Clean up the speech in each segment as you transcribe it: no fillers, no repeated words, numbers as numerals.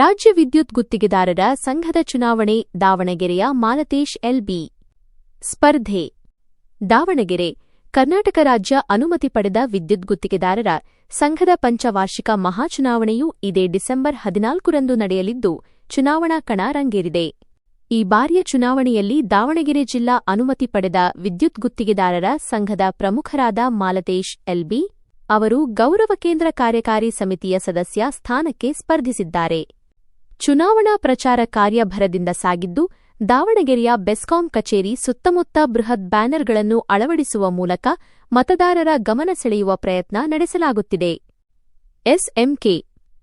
ರಾಜ್ಯ ವಿದ್ಯುತ್ ಗುತ್ತಿಗೆದಾರರ ಸಂಘದ ಚುನಾವಣೆ ದಾವಣಗೆರೆಯ ಮಾಲತೇಶ್ ಎಲ್ಬಿ ಸ್ಪರ್ಧೆ ದಾವಣಗೆರೆ ಕರ್ನಾಟಕ ರಾಜ್ಯ ಅನುಮತಿ ಪಡೆದ ವಿದ್ಯುತ್ ಗುತ್ತಿಗೆದಾರರ ಸಂಘದ ಪಂಚವಾರ್ಷಿಕ ಮಹಾಚುನಾವಣೆಯು ಇದೇ ಡಿಸೆಂಬರ್ 14ರಂದು ನಡೆಯಲಿದ್ದು ಚುನಾವಣಾ ಕಣ ರಂಗೇರಿದೆ. ಈ ಬಾರಿಯ ಚುನಾವಣೆಯಲ್ಲಿ ದಾವಣಗೆರೆ ಜಿಲ್ಲಾ ಅನುಮತಿ ಪಡೆದ ವಿದ್ಯುತ್ ಗುತ್ತಿಗೆದಾರರ ಸಂಘದ ಪ್ರಮುಖರಾದ ಮಾಲತೇಶ್ ಎಲ್ಬಿ ಅವರು ಗೌರವ ಕೇಂದ್ರ ಕಾರ್ಯಕಾರಿ ಸಮಿತಿಯ ಸದಸ್ಯ ಸ್ಥಾನಕ್ಕೆ ಸ್ಪರ್ಧಿಸಿದ್ದಾರೆ. ಚುನಾವಣಾ ಪ್ರಚಾರ ಕಾರ್ಯ ಭರದಿಂದ ಸಾಗಿದ್ದು, ದಾವಣಗೆರೆಯ ಬೆಸ್ಕಾಂ ಕಚೇರಿ ಸುತ್ತಮುತ್ತ ಬೃಹತ್ ಬ್ಯಾನರ್ಗಳನ್ನು ಅಳವಡಿಸುವ ಮೂಲಕ ಮತದಾರರ ಗಮನ ಸೆಳೆಯುವ ಪ್ರಯತ್ನ ನಡೆಸಲಾಗುತ್ತಿದೆ. ಎಸ್ಎಂಕೆ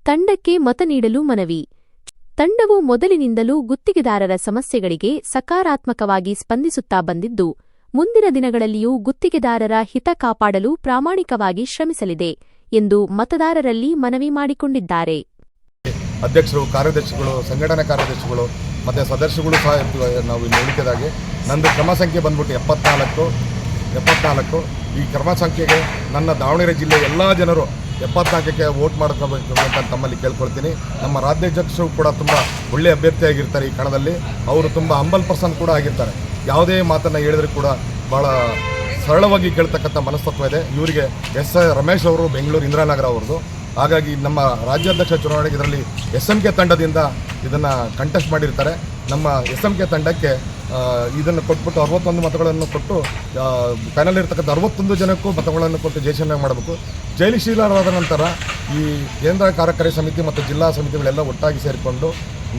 ತಂಡಕ್ಕೆ ಮತ ನೀಡಲು ಮನವಿ. ತಂಡವು ಮೊದಲಿನಿಂದಲೂ ಗುತ್ತಿಗೆದಾರರ ಸಮಸ್ಯೆಗಳಿಗೆ ಸಕಾರಾತ್ಮಕವಾಗಿ ಸ್ಪಂದಿಸುತ್ತಾ ಬಂದಿದ್ದು, ಮುಂದಿನ ದಿನಗಳಲ್ಲಿಯೂ ಗುತ್ತಿಗೆದಾರರ ಹಿತ ಕಾಪಾಡಲು ಪ್ರಾಮಾಣಿಕವಾಗಿ ಶ್ರಮಿಸಲಿದೆ ಎಂದು ಮತದಾರರಲ್ಲಿ ಮನವಿ ಮಾಡಿಕೊಂಡಿದ್ದಾರೆ. ಅಧ್ಯಕ್ಷರು, ಕಾರ್ಯದರ್ಶಿಗಳು, ಸಂಘಟನಾ ಕಾರ್ಯದರ್ಶಿಗಳು ಮತ್ತು ಸದಸ್ಯಗಳು ಸಹ ನಾವು ನೋಡಿದಾಗೆ ನಂದು ಕ್ರಮ ಸಂಖ್ಯೆ ಬಂದ್ಬಿಟ್ಟು 74. ಈ ಕ್ರಮ ಸಂಖ್ಯೆಗೆ ನನ್ನ ದಾವಣಗೆರೆ ಜಿಲ್ಲೆಯ ಎಲ್ಲ ಜನರು 74ಕ್ಕೆ ವೋಟ್ ಮಾಡ್ಕೋಬೇಕು ಅಂತ ತಮ್ಮಲ್ಲಿ ಕೇಳ್ಕೊಳ್ತೀನಿ. ನಮ್ಮ ರಾಜ್ಯಾಧ್ಯಕ್ಷರು ಕೂಡ ತುಂಬ ಒಳ್ಳೆಯ ಅಭ್ಯರ್ಥಿಯಾಗಿರ್ತಾರೆ. ಈ ಕಣದಲ್ಲಿ ಅವರು ತುಂಬ ಹಂಬಲ್ ಪರ್ಸನ್ ಕೂಡ ಆಗಿರ್ತಾರೆ. ಯಾವುದೇ ಮಾತನ್ನು ಹೇಳಿದರೂ ಕೂಡ ಭಾಳ ಸರಳವಾಗಿ ಕೇಳ್ತಕ್ಕಂಥ ಮನಸ್ತತ್ವ ಇದೆ ಇವರಿಗೆ. ರಮೇಶ್ ಅವರು ಬೆಂಗಳೂರು ಇಂದಿರಾನಗರ ಅವ್ರದ್ದು. ಹಾಗಾಗಿ ನಮ್ಮ ರಾಜ್ಯಾಧ್ಯಕ್ಷ ಚುನಾವಣೆಗೆ ಇದರಲ್ಲಿ ಎಸ್ಎಂಕೆ ತಂಡದಿಂದ ಇದನ್ನು ಕಂಟೆಸ್ಟ್ ಮಾಡಿರ್ತಾರೆ. ನಮ್ಮ ಎಸ್ಎಂಕೆ ತಂಡಕ್ಕೆ ಇದನ್ನು ಕೊಟ್ಬಿಟ್ಟು 61 ಮತಗಳನ್ನು ಕೊಟ್ಟು ಪ್ಯಾನಲ್ ಇರ್ತಕ್ಕಂಥ 61 ಜನಕ್ಕೂ ಮತಗಳನ್ನು ಕೊಟ್ಟು ಜಯಶೀಲನೆ ಮಾಡಬೇಕು. ಜಯಶೀಲರಾದ ನಂತರ ಈ ಕೇಂದ್ರ ಕಾರ್ಯಕಾರಿ ಸಮಿತಿ ಮತ್ತು ಜಿಲ್ಲಾ ಸಮಿತಿಗಳೆಲ್ಲ ಒಟ್ಟಾಗಿ ಸೇರಿಕೊಂಡು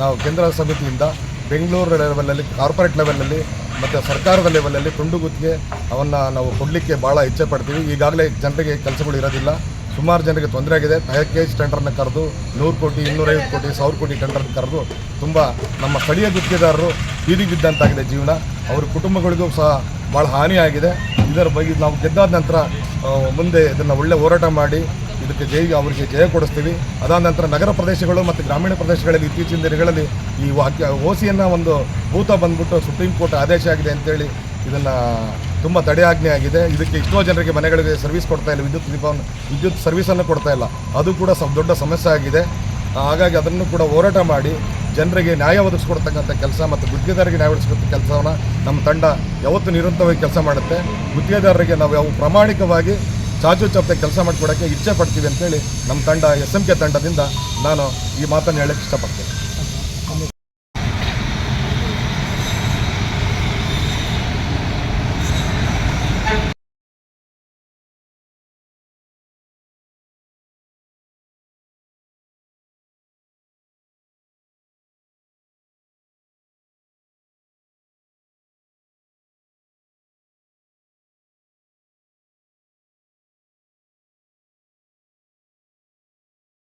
ನಾವು ಕೇಂದ್ರ ಸಮಿತಿಯಿಂದ ಬೆಂಗಳೂರು ಲೆವೆಲಲ್ಲಿ, ಕಾರ್ಪೊರೇಟ್ ಲೆವೆಲಲ್ಲಿ ಮತ್ತು ಸರ್ಕಾರದ ಲೆವೆಲಲ್ಲಿ ತುಂಡು ಗುತ್ತಿಗೆ ಅವನ್ನು ನಾವು ಕೊಡಲಿಕ್ಕೆ ಭಾಳ ಇಚ್ಛೆ ಪಡ್ತೀವಿ. ಈಗಾಗಲೇ ಜನರಿಗೆ ಕೆಲಸಗಳು ಇರೋದಿಲ್ಲ. ಸುಮಾರು ಜನರಿಗೆ ತೊಂದರೆ ಆಗಿದೆ. ಪ್ಯಾಕೇಜ್ ಟೆಂಡರ್ನ ಕರೆದು 100 ಕೋಟಿ, 250 ಕೋಟಿ, 1000 ಕೋಟಿ ಟೆಂಡರ್ನ ಕರೆದು ತುಂಬ ನಮ್ಮ ಸ್ಥಳೀಯ ಗುತ್ತಿಗೆದಾರರು ಬೀದಿಗೆ ಬಿದ್ದಂತಾಗಿದೆ ಜೀವನ. ಅವ್ರ ಕುಟುಂಬಗಳಿಗೂ ಸಹ ಭಾಳ ಹಾನಿಯಾಗಿದೆ. ಇದರ ಬಗ್ಗೆ ನಾವು ಗೆದ್ದಾದ ನಂತರ ಮುಂದೆ ಇದನ್ನು ಒಳ್ಳೆ ಹೋರಾಟ ಮಾಡಿ ಇದಕ್ಕೆ ಅವರಿಗೆ ಜಯ ಕೊಡಿಸ್ತೀವಿ. ಅದಾದ ನಂತರ ನಗರ ಪ್ರದೇಶಗಳು ಮತ್ತು ಗ್ರಾಮೀಣ ಪ್ರದೇಶಗಳಲ್ಲಿ ಇತ್ತೀಚಿನ ದಿನಗಳಲ್ಲಿ ಈ ಓಸಿಯನ್ನು ಒಂದು ಭೂತ ಬಂದ್ಬಿಟ್ಟು ಸುಪ್ರೀಂ ಕೋರ್ಟ್ ಆದೇಶ ಆಗಿದೆ ಅಂತೇಳಿ ಇದನ್ನು ತುಂಬ ತಡೆಯಾಜ್ಞೆ ಆಗಿದೆ. ಇದಕ್ಕೆ ಎಷ್ಟೋ ಜನರಿಗೆ ಮನೆಗಳಿಗೆ ಸರ್ವಿಸ್ ಕೊಡ್ತಾ ಇಲ್ಲ, ವಿದ್ಯುತ್ ಸರ್ವಿಸನ್ನು ಕೊಡ್ತಾ ಇಲ್ಲ. ಅದು ಕೂಡ ದೊಡ್ಡ ಸಮಸ್ಯೆ ಆಗಿದೆ. ಹಾಗಾಗಿ ಅದನ್ನು ಕೂಡ ಹೋರಾಟ ಮಾಡಿ ಜನರಿಗೆ ನ್ಯಾಯ ಒದಗಿಸ್ಕೊಡ್ತಕ್ಕಂಥ ಕೆಲಸ ಮತ್ತು ಗುತ್ತಿಗೆದಾರರಿಗೆ ನ್ಯಾಯ ಒದಗಿಸ್ಕೊಡ್ತ ಕೆಲಸವನ್ನು ನಮ್ಮ ತಂಡ ಯಾವತ್ತೂ ನಿರಂತರವಾಗಿ ಕೆಲಸ ಮಾಡುತ್ತೆ. ಗುತ್ತಿಗೆದಾರರಿಗೆ ನಾವು ಯಾವ ಪ್ರಾಮಾಣಿಕವಾಗಿ ಚಾಚು ಚಾಪೆ ಕೆಲಸ ಮಾಡಿಕೊಡೋಕ್ಕೆ ಇಚ್ಛೆ ಪಡ್ತೀವಿ ಅಂತೇಳಿ ನಮ್ಮ ತಂಡ ಎಸ್ಎಂಕೆ ತಂಡದಿಂದ ನಾನು ಈ ಮಾತನ್ನು ಹೇಳೋಕ್ಕೆ ಇಷ್ಟಪಡ್ತೇನೆ.